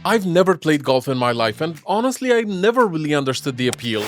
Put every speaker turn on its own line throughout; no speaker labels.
I've never played golf in my life, and honestly, I never really understood the appeal.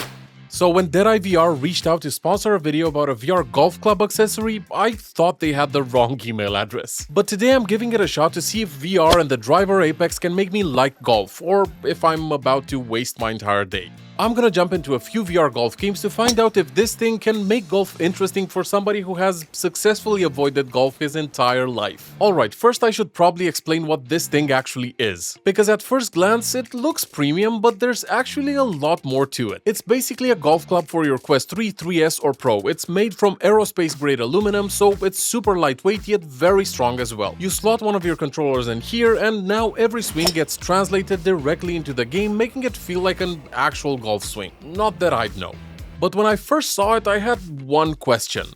So when Deadeye VR reached out to sponsor a video about a VR golf club accessory, I thought they had the wrong email address. But today I'm giving it a shot to see if VR and the driver Apex can make me like golf, or if I'm about to waste my entire day. I'm gonna jump into a few VR golf games to find out if this thing can make golf interesting for somebody who has successfully avoided golf his entire life. Alright, first I should probably explain what this thing actually is. Because at first glance it looks premium, but there's actually a lot more to it. It's basically a golf club for your Quest 3, 3S or Pro. It's made from aerospace grade aluminum, so it's super lightweight yet very strong as well. You slot one of your controllers in here, and now every swing gets translated directly into the game, making it feel like an actual golf swing. Not that I'd know. But when I first saw it, I had one question.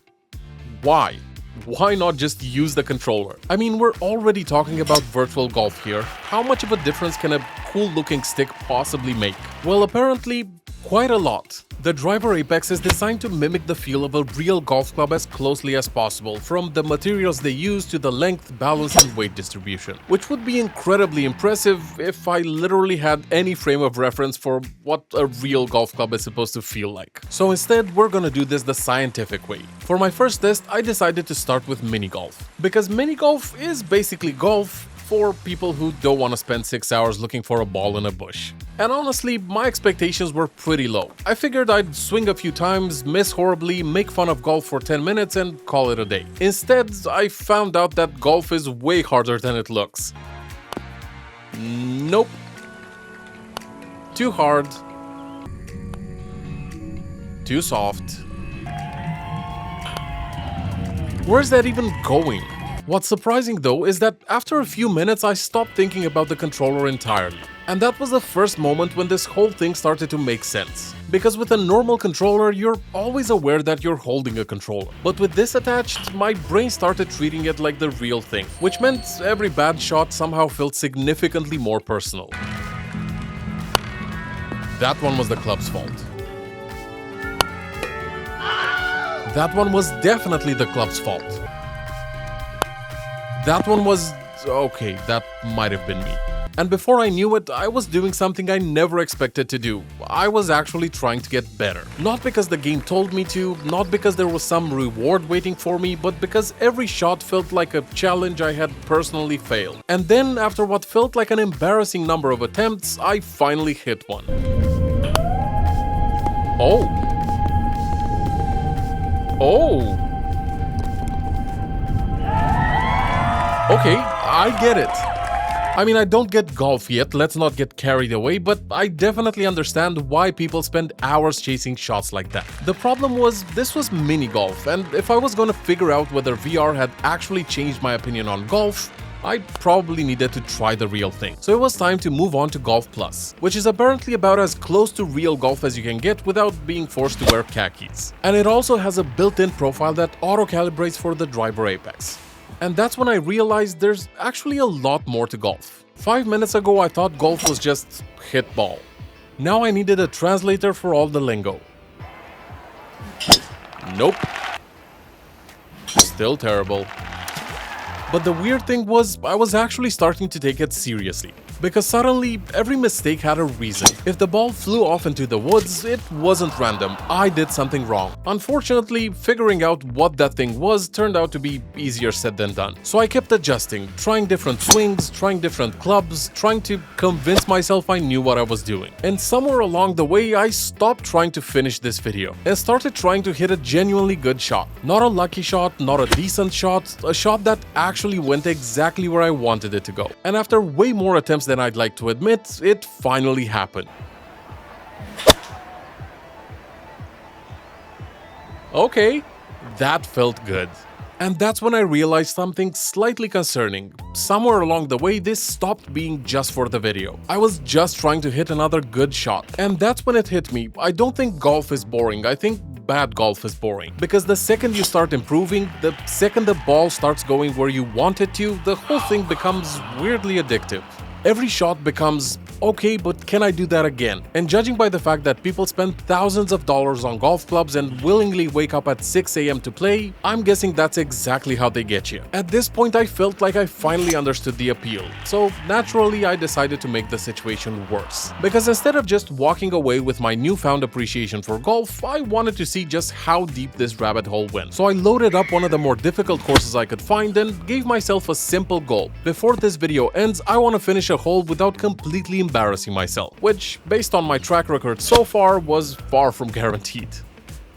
Why? Why not just use the controller? I mean, we're already talking about virtual golf here. How much of a difference can a cool-looking stick possibly make? Well, apparently, quite a lot. The driver Apex is designed to mimic the feel of a real golf club as closely as possible, from the materials they use to the length, balance, and weight distribution, which would be incredibly impressive if I literally had any frame of reference for what a real golf club is supposed to feel like. So instead, we're gonna do this the scientific way. For my first test, I decided to start with mini golf, because mini golf is basically golf for people who don't want to spend 6 hours looking for a ball in a bush. And honestly, my expectations were pretty low. I figured I'd swing a few times, miss horribly, make fun of golf for 10 minutes and call it a day. Instead, I found out that golf is way harder than it looks. Nope. Too hard. Too soft. Where's that even going? What's surprising though is that after a few minutes I stopped thinking about the controller entirely. And that was the first moment when this whole thing started to make sense. Because with a normal controller, you're always aware that you're holding a controller. But with this attached, my brain started treating it like the real thing, which meant every bad shot somehow felt significantly more personal. That one was the club's fault. That one was definitely the club's fault. That one was... okay, that might have been me. And before I knew it, I was doing something I never expected to do. I was actually trying to get better. Not because the game told me to, not because there was some reward waiting for me, but because every shot felt like a challenge I had personally failed. And then, after what felt like an embarrassing number of attempts, I finally hit one. Oh. Oh. Okay, I get it. I mean, I don't get golf yet, let's not get carried away, but I definitely understand why people spend hours chasing shots like that. The problem was, this was mini golf, and if I was gonna figure out whether VR had actually changed my opinion on golf, I probably needed to try the real thing. So it was time to move on to Golf Plus, which is apparently about as close to real golf as you can get without being forced to wear khakis. And it also has a built-in profile that auto-calibrates for the driver Apex. And that's when I realized there's actually a lot more to golf. 5 minutes ago I thought golf was just hit ball. Now I needed a translator for all the lingo. Nope. Still terrible. But the weird thing was, I was actually starting to take it seriously. Because suddenly, every mistake had a reason. If the ball flew off into the woods, it wasn't random. I did something wrong. Unfortunately, figuring out what that thing was turned out to be easier said than done. So I kept adjusting, trying different swings, trying different clubs, trying to convince myself I knew what I was doing. And somewhere along the way, I stopped trying to finish this video and started trying to hit a genuinely good shot. Not a lucky shot, not a decent shot, a shot that actually went exactly where I wanted it to go. And after way more attempts than I'd like to admit, it finally happened. Okay, that felt good. And that's when I realized something slightly concerning. Somewhere along the way, this stopped being just for the video. I was just trying to hit another good shot. And that's when it hit me. I don't think golf is boring. I think bad golf is boring. Because the second you start improving, the second the ball starts going where you want it to, the whole thing becomes weirdly addictive. every shot becomes, okay, but can I do that again? And judging by the fact that people spend thousands of dollars on golf clubs and willingly wake up at 6 a.m. to play, I'm guessing that's exactly how they get you. At this point, I felt like I finally understood the appeal, so naturally I decided to make the situation worse. Because instead of just walking away with my newfound appreciation for golf, I wanted to see just how deep this rabbit hole went. So I loaded up one of the more difficult courses I could find and gave myself a simple goal. Before this video ends, I want to finish a hole without completely embarrassing myself, which, based on my track record so far, was far from guaranteed.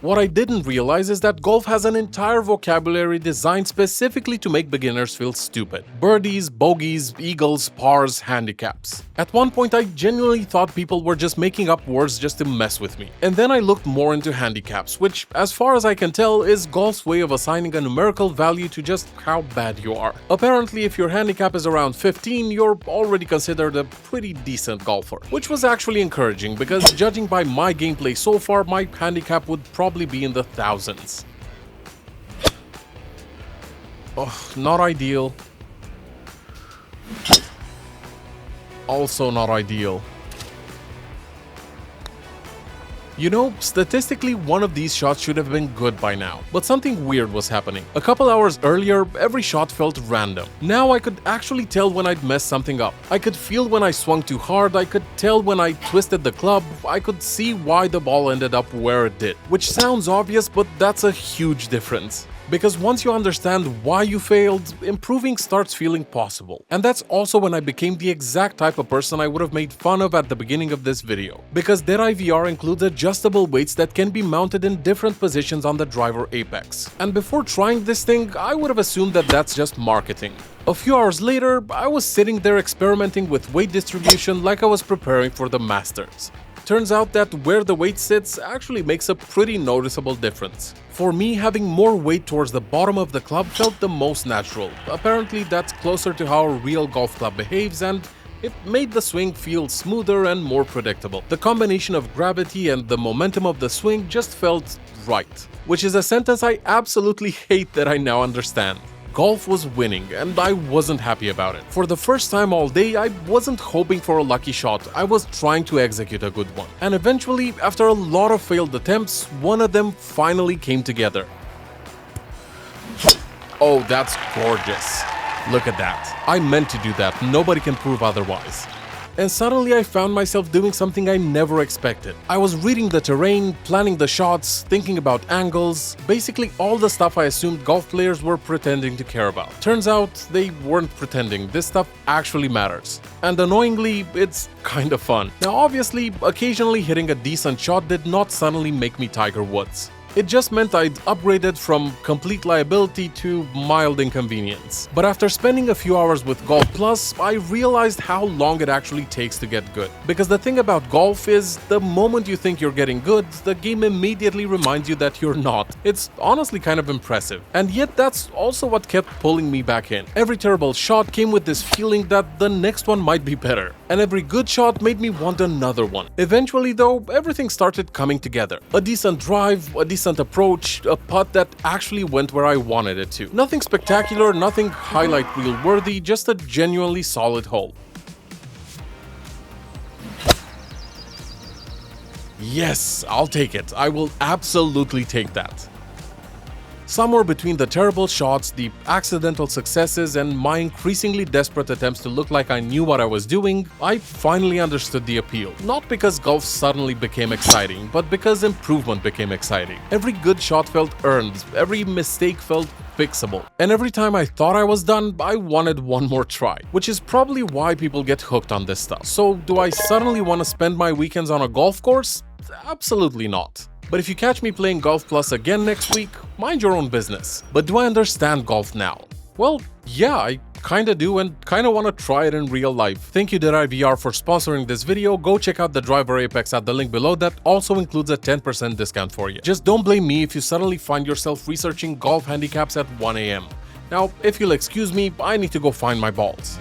What I didn't realize is that golf has an entire vocabulary designed specifically to make beginners feel stupid. Birdies, bogeys, eagles, pars, handicaps. At one point, I genuinely thought people were just making up words just to mess with me. And then I looked more into handicaps, which, as far as I can tell, is golf's way of assigning a numerical value to just how bad you are. Apparently, if your handicap is around 15, you're already considered a pretty decent golfer. Which was actually encouraging, because judging by my gameplay so far, my handicap would probably be in the thousands. Oh, not ideal. Also not ideal. You know, statistically, one of these shots should have been good by now, but something weird was happening. A couple hours earlier, every shot felt random. Now I could actually tell when I'd messed something up. I could feel when I swung too hard, I could tell when I twisted the club, I could see why the ball ended up where it did. Which sounds obvious, but that's a huge difference. Because once you understand why you failed, improving starts feeling possible. And that's also when I became the exact type of person I would have made fun of at the beginning of this video. Because Dead Eye VR includes adjustable weights that can be mounted in different positions on the driver apex. And before trying this thing, I would have assumed that that's just marketing. A few hours later, I was sitting there experimenting with weight distribution like I was preparing for the Masters. Turns out that where the weight sits actually makes a pretty noticeable difference. For me, having more weight towards the bottom of the club felt the most natural. Apparently, that's closer to how a real golf club behaves, and it made the swing feel smoother and more predictable. The combination of gravity and the momentum of the swing just felt right. Which is a sentence I absolutely hate that I now understand. Golf was winning, and I wasn't happy about it. For the first time all day, I wasn't hoping for a lucky shot, I was trying to execute a good one. And eventually, after a lot of failed attempts, one of them finally came together. Oh, that's gorgeous. Look at that. I meant to do that, nobody can prove otherwise. And suddenly I found myself doing something I never expected. I was reading the terrain, planning the shots, thinking about angles, basically all the stuff I assumed golf players were pretending to care about. Turns out they weren't pretending, this stuff actually matters. And annoyingly, it's kind of fun. Now obviously, occasionally hitting a decent shot did not suddenly make me Tiger Woods. It just meant I'd upgraded from complete liability to mild inconvenience. But after spending a few hours with Golf Plus, I realized how long it actually takes to get good. Because the thing about golf is, the moment you think you're getting good, the game immediately reminds you that you're not. It's honestly kind of impressive. And yet that's also what kept pulling me back in. Every terrible shot came with this feeling that the next one might be better. And every good shot made me want another one. Eventually though, everything started coming together. A decent drive, a decent approach, a putt that actually went where I wanted it to. Nothing spectacular, nothing highlight reel worthy, just a genuinely solid hole. Yes, I'll take it. I will absolutely take that. Somewhere between the terrible shots, the accidental successes, and my increasingly desperate attempts to look like I knew what I was doing, I finally understood the appeal. Not because golf suddenly became exciting, but because improvement became exciting. Every good shot felt earned, every mistake felt fixable. And every time I thought I was done, I wanted one more try. Which is probably why people get hooked on this stuff. So do I suddenly want to spend my weekends on a golf course? Absolutely not. But if you catch me playing Golf Plus again next week, mind your own business. But do I understand golf now? Well, yeah, I kinda do and kinda wanna try it in real life. Thank you Dead Eye VR for sponsoring this video. Go check out the driver apex at the link below that also includes a 10% discount for you. Just don't blame me if you suddenly find yourself researching golf handicaps at 1 AM. Now, if you'll excuse me, I need to go find my balls.